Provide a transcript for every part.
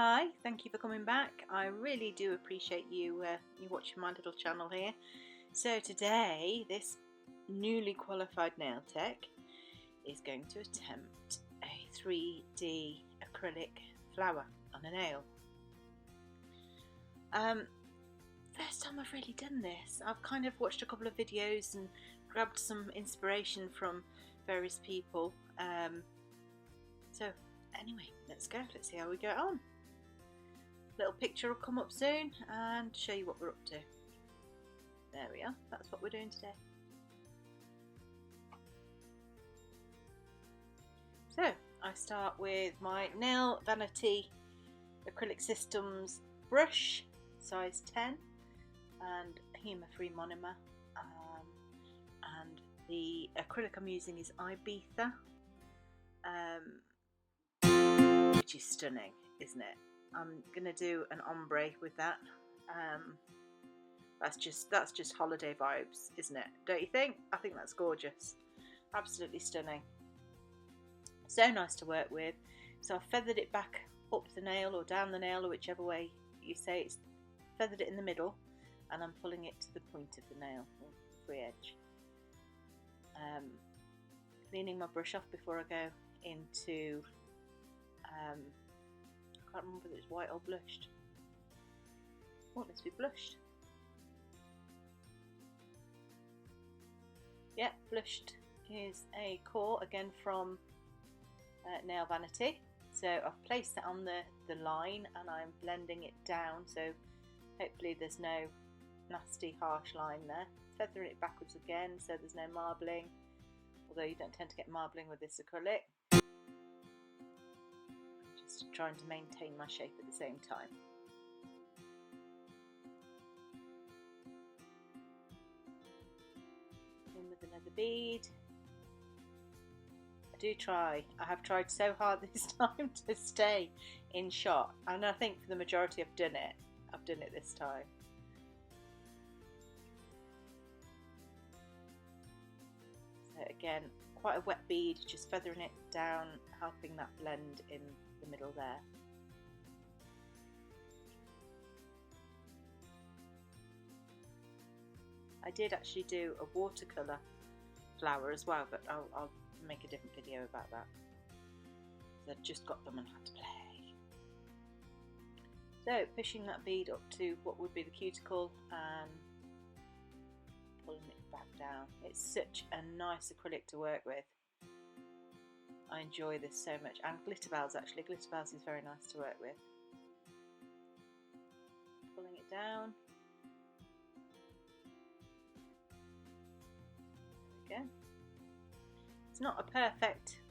Hi, thank you for coming back. I really do appreciate you watching my little channel here. So today, this newly qualified nail tech is going to attempt a 3D acrylic flower on a nail. First time I've really done this. I've kind of watched a couple of videos and grabbed some inspiration from various people. So anyway, let's go. Let's see how we get on. Little picture will come up soon and show you what we're up to. There we are. That's what we're doing today. So I start with my Nail Vanity Acrylic Systems brush, size 10, and humour-free monomer. And the acrylic I'm using is Ibiza, which is stunning, isn't it? I'm gonna do an ombre with that. That's just holiday vibes, isn't it? Don't you think? I think that's gorgeous. Absolutely stunning. So nice to work with. So I've feathered it back up the nail or down the nail, or whichever way you say. It's feathered it in the middle, and I'm pulling it to the point of the nail, or the free edge. Cleaning my brush off before I go into I can't remember if it's white or blushed. Oh, it must be blushed. Yeah, blushed is a core, again from Nail Vanity. So I've placed it on the line and I'm blending it down, so hopefully there's no nasty harsh line there. Feathering it backwards again so there's no marbling, although you don't tend to get marbling with this acrylic. Just trying to maintain my shape at the same time. In with another bead. I have tried so hard this time to stay in shot, and I think for the majority I've done it this time. So again, quite a wet bead, just feathering it down, helping that blend in the middle there. I did actually do a watercolour flower as well, but I'll make a different video about that. So I've just got them and had to play. So pushing that bead up to what would be the cuticle and pulling it back down. It's such a nice acrylic to work with. I enjoy this so much, and Glitterbels actually. Glitterbels is very nice to work with. Pulling it down. There we go. It's not a perfect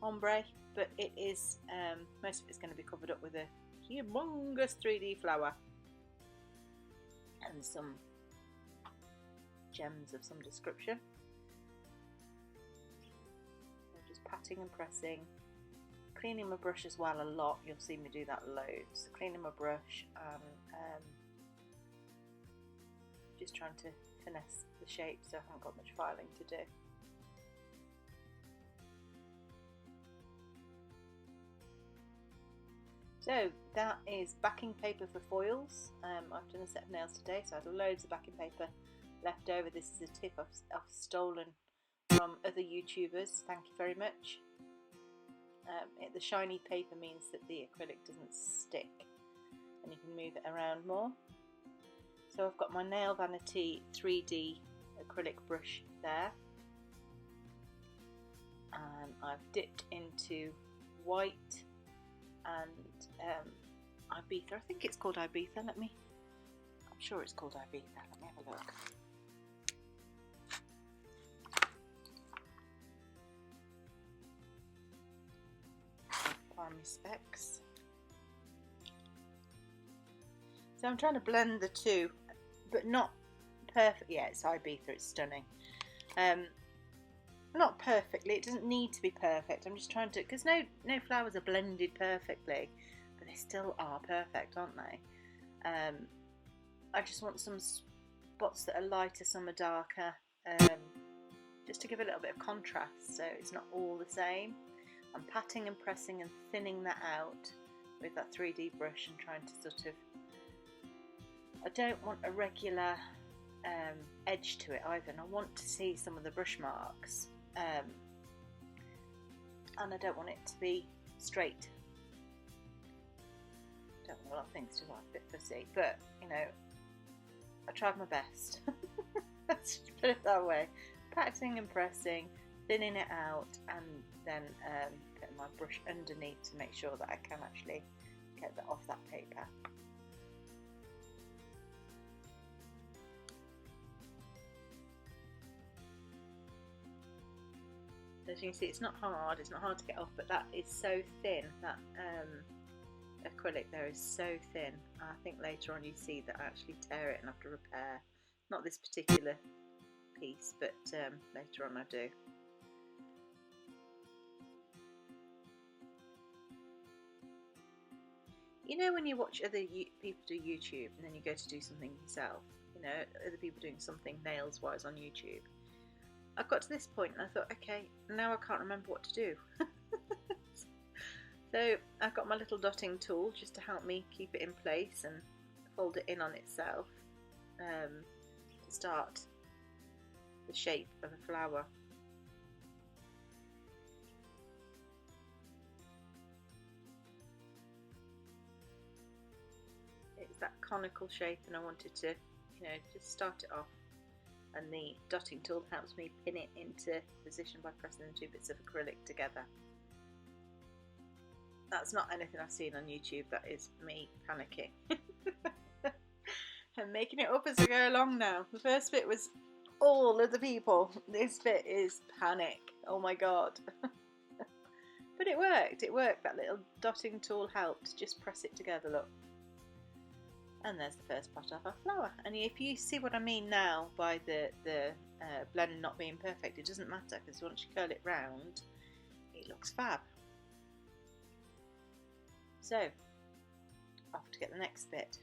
ombre, but it is. Most of it's going to be covered up with a humongous 3D flower and some gems of some description. Just patting and pressing, cleaning my brush as well a lot. You'll see me do that loads. Cleaning my brush and just trying to finesse the shape so I haven't got much filing to do. So that is backing paper for foils. I've done a set of nails today, so I had loads of backing paper left over. This is a tip I've stolen from other YouTubers, thank you very much. The shiny paper means that the acrylic doesn't stick and you can move it around more. So I've got my Nail Vanity 3D acrylic brush there, and I've dipped into white and Ibiza. I think it's called Ibiza. I'm sure it's called Ibiza. Let me have a look. My specs. So I'm trying to blend the two, but not perfect. Yeah, it's Ibiza, it's stunning. Not perfectly, it doesn't need to be perfect. I'm just trying to, because no flowers are blended perfectly, but they still are perfect, aren't they? I just want some spots that are lighter, some are darker, just to give a little bit of contrast so it's not all the same. I'm patting and pressing and thinning that out with that 3D brush and trying to sort of, I don't want a regular edge to it either, and I want to see some of the brush marks, and I don't want it to be straight. Don't want a lot of things to like, a bit fussy, but you know, I tried my best. Let's just put it that way. Practicing and pressing, thinning it out, and then putting my brush underneath to make sure that I can actually get that off that paper. So as you can see, it's not hard to get off, but that is so thin, that acrylic there is so thin. I think later on you see that I actually tear it and have to repair. Not this particular piece, but later on I do. You know when you watch other people do YouTube and then you go to do something yourself, you know, other people doing something nails wise on YouTube. I got to this point and I thought, okay, now I can't remember what to do. So I've got my little dotting tool just to help me keep it in place and fold it in on itself to start the shape of a flower. It's that conical shape and I wanted to, you know, just start it off, and the dotting tool helps me pin it into position by pressing the two bits of acrylic together. That's not anything I've seen on YouTube, that is me panicking. I'm making it up as I go along now. The first bit was all of the people. This bit is panic. Oh my god. But it worked, That little dotting tool helped. Just press it together, look. And there's the first part of our flower. And if you see what I mean now by the blend not being perfect, it doesn't matter, because once you curl it round, it looks fab. So, off to get the next bit.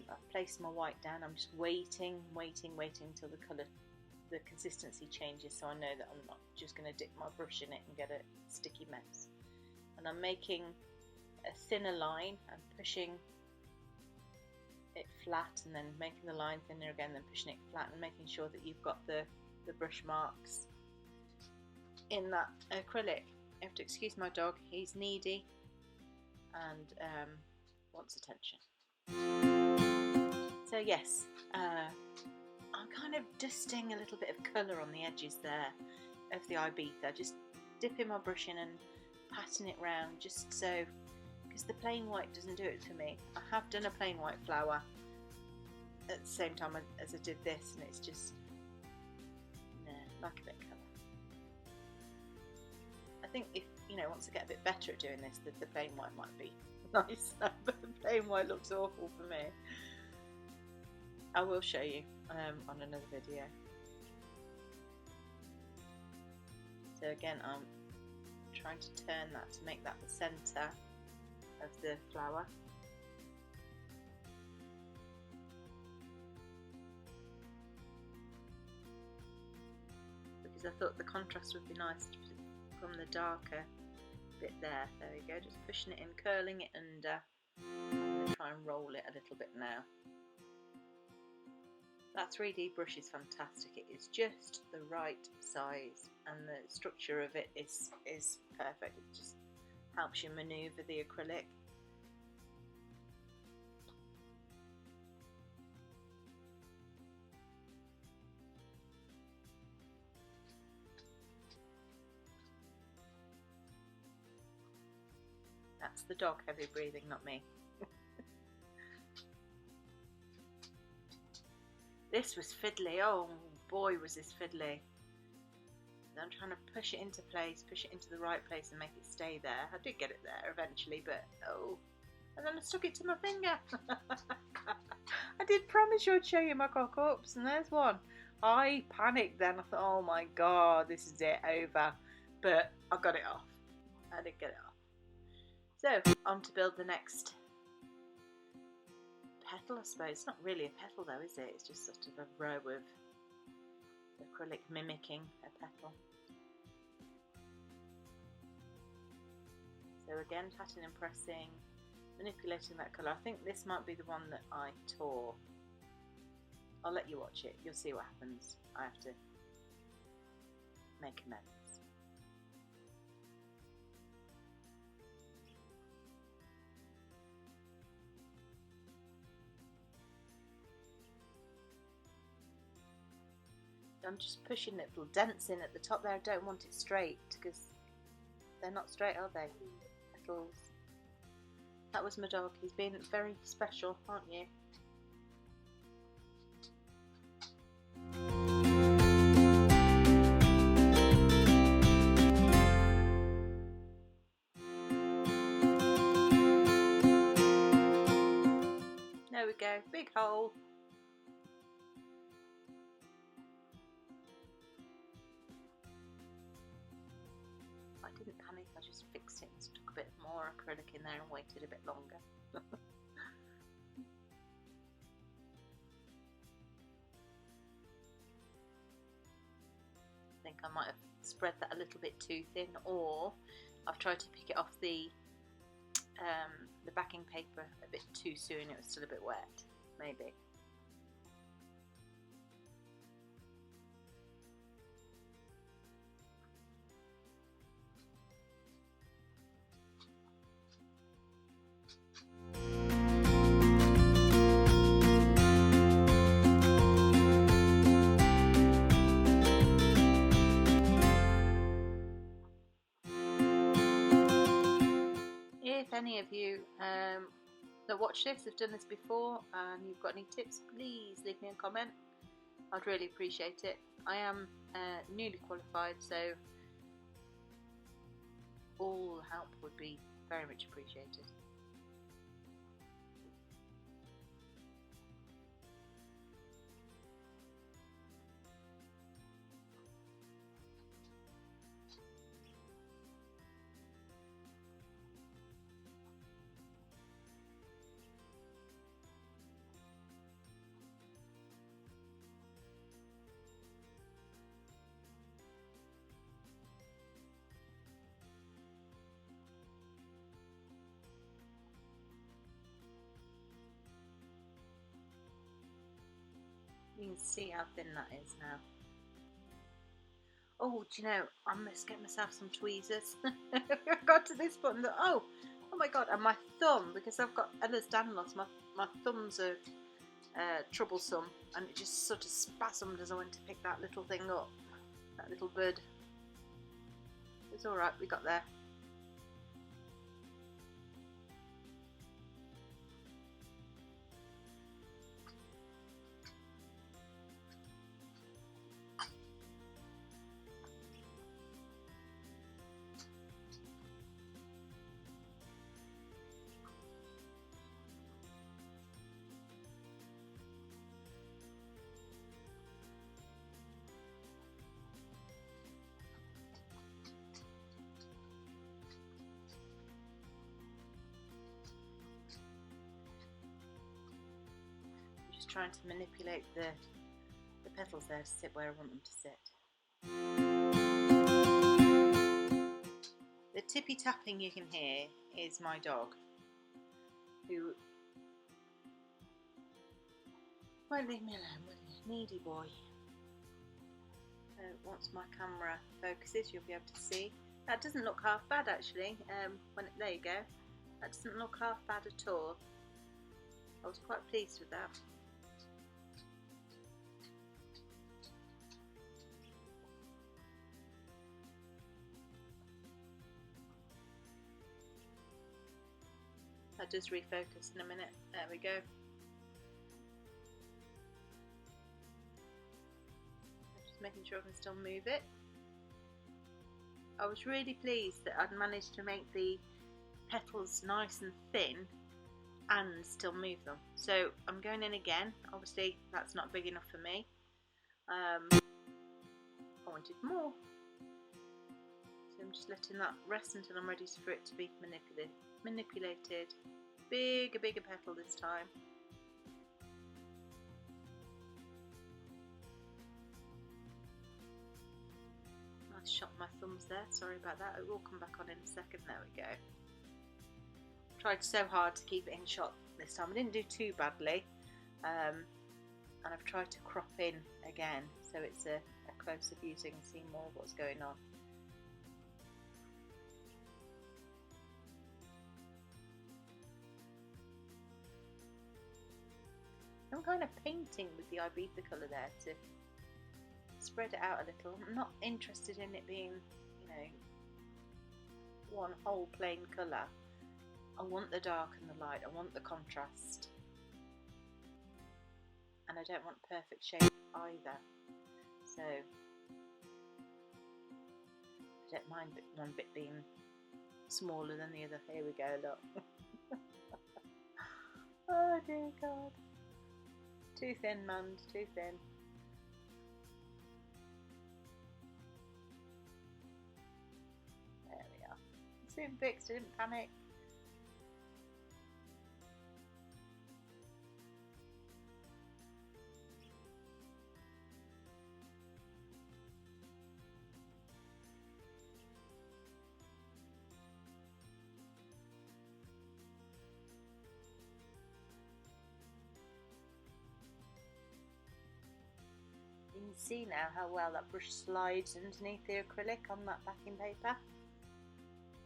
I've placed my white down. I'm just waiting until the consistency changes, so I know that I'm not just going to dip my brush in it and get a sticky mess. And I'm making a thinner line. I'm pushing it flat and then making the line thinner again, then pushing it flat and making sure that you've got the brush marks in that acrylic. You have to excuse my dog, he's needy and wants attention. So yes, I'm kind of dusting a little bit of colour on the edges there of the Ibiza, just dipping my brush in and patting it round, just so, because the plain white doesn't do it for me. I have done a plain white flower at the same time as I did this, and it's just, nah, like a bit of colour. I think if, you know, once I get a bit better at doing this, the plain white might be nice, but the plain white looks awful for me. I will show you on another video. So again, I'm trying to turn that to make that the centre of the flower. Because I thought the contrast would be nice from the darker bit there. There we go, just pushing it in, curling it under. I'm going to try and roll it a little bit now. That 3D brush is fantastic. It is just the right size, and the structure of it is perfect. It just helps you manoeuvre the acrylic. That's the dog heavy breathing, not me. This was fiddly. Oh boy, was this fiddly. I'm trying to push it into place, push it into the right place and make it stay there. I did get it there eventually, but oh. And then I stuck it to my finger. I did promise you I'd show you my cock-ups, and there's one. I panicked then. I thought, oh my god, this is it, over. But I got it off. I did get it off. So, on to build the next petal, I suppose. It's not really a petal though, is it? It's just sort of a row of acrylic mimicking a petal. So again, tatting and pressing, manipulating that colour. I think this might be the one that I tore. I'll let you watch it, you'll see what happens. I have to make amends. I'm just pushing little dents in at the top there. I don't want it straight because they're not straight, are they? Petals. That was my dog. He's been very special, aren't you? There we go. Big hole. I didn't panic, I just fixed it and stuck a bit more acrylic in there and waited a bit longer. I think I might have spread that a little bit too thin, or I've tried to pick it off the backing paper a bit too soon, it was still a bit wet, maybe. If any of you that watch this have done this before and you've got any tips, please leave me a comment. I'd really appreciate it. I am newly qualified, so all help would be very much appreciated. You can see how thin that is now. Oh, do you know, I must get myself some tweezers. I got to this point and thought, oh my god, and my thumb, because I've got Ehlers-Danlos loss, my thumbs are troublesome, and it just sort of spasmed as I went to pick that little thing up, that little bird. It's alright, we got there. Trying to manipulate the petals there to sit where I want them to sit. The tippy tapping you can hear is my dog, who won't leave me alone, will you? Needy boy. So once my camera focuses, you'll be able to see. That doesn't look half bad actually. There you go. That doesn't look half bad at all. I was quite pleased with that. That does refocus in a minute. There we go. Just making sure I can still move it. I was really pleased that I'd managed to make the petals nice and thin and still move them. So I'm going in again. Obviously that's not big enough for me. I wanted more. So I'm just letting that rest until I'm ready for it to be manipulated. Bigger petal this time. I shot my thumbs there, sorry about that. It will come back on in a second. There we go. Tried so hard to keep it in shot this time. I didn't do too badly, and I've tried to crop in again so it's a closer view so you can see more of what's going on. I'm kind of painting with the Ibiza colour there to spread it out a little. I'm not interested in it being, you know, one whole plain colour. I want the dark and the light, I want the contrast. And I don't want perfect shape either. So I don't mind one bit being smaller than the other. Here we go, look. Oh dear God. Too thin, man, too thin. There we are. Soon fixed, I didn't panic. You can see now how well that brush slides underneath the acrylic on that backing paper.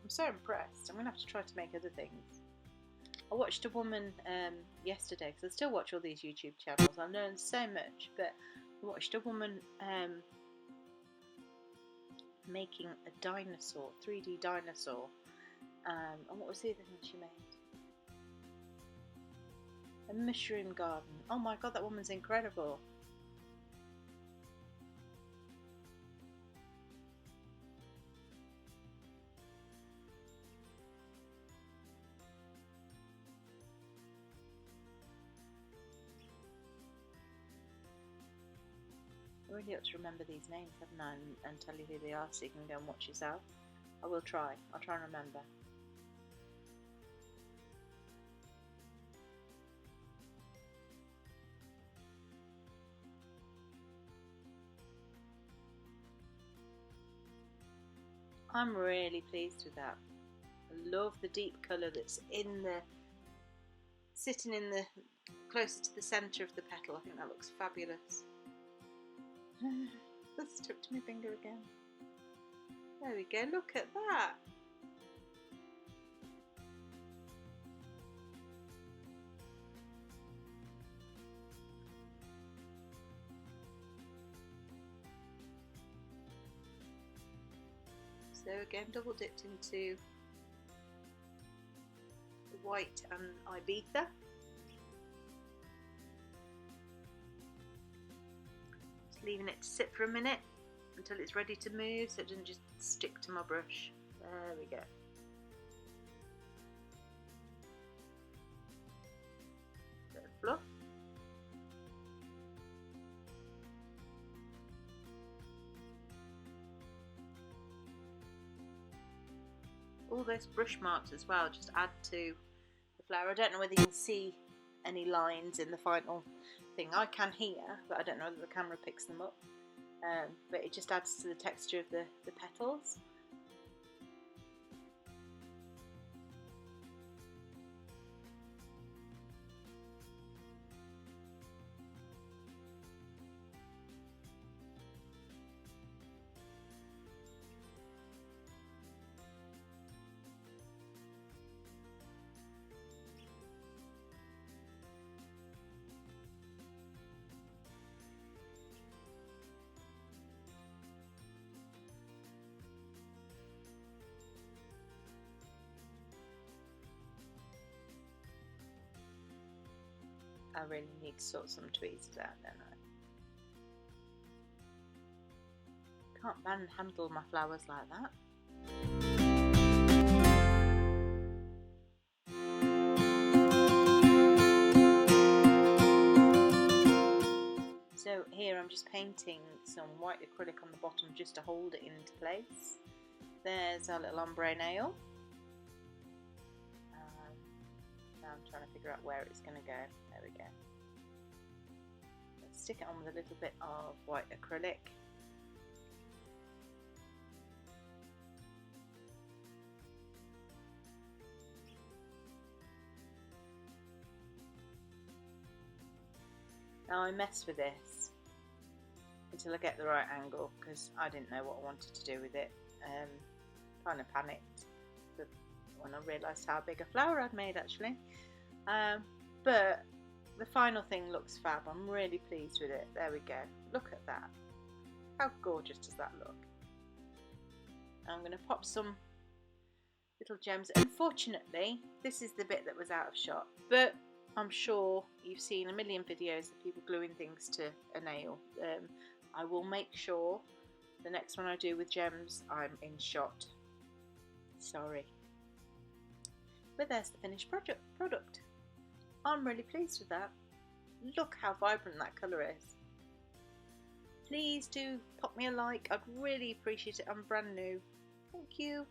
I'm so impressed. I'm going to have to try to make other things. I watched a woman yesterday, because I still watch all these YouTube channels. I learned so much, but I watched a woman making a dinosaur, 3D dinosaur. And what was the other thing she made? A mushroom garden. Oh my God, that woman's incredible. I really ought to remember these names, haven't I, and tell you who they are so you can go and watch yourself. I will try. I'll try and remember. I'm really pleased with that. I love the deep colour that's in the, sitting in the, closer to the centre of the petal. I think that looks fabulous. That's stuck to my finger again. There we go, look at that. So again, double dipped into the white and Ibiza. Just leaving it to sit for a minute until it's ready to move so it doesn't just stick to my brush. There we go. Bit of fluff. All those brush marks as well just add to the flower. I don't know whether you can see any lines in the final thing. I can here, but I don't know whether the camera picks them up. But it just adds to the texture of the petals. I really need to sort some tweezers out, don't I? Can't manhandle my flowers like that. So here I'm just painting some white acrylic on the bottom just to hold it into place. There's our little ombre nail. Now I'm trying to figure out where it's going to go. There we go. Let's stick it on with a little bit of white acrylic. Now I mess with this until I get the right angle, because I didn't know what I wanted to do with it. Kind of panicked when I realised how big a flower I'd made actually. But the final thing looks fab. I'm really pleased with it. There we go. Look at that. How gorgeous does that look? I'm going to pop some little gems. Unfortunately, this is the bit that was out of shot, but I'm sure you've seen a million videos of people gluing things to a nail. I will make sure the next one I do with gems I'm in shot. Sorry. But there's the finished product. I'm really pleased with that. Look how vibrant that colour is. Please do pop me a like. I'd really appreciate it. I'm brand new. Thank you.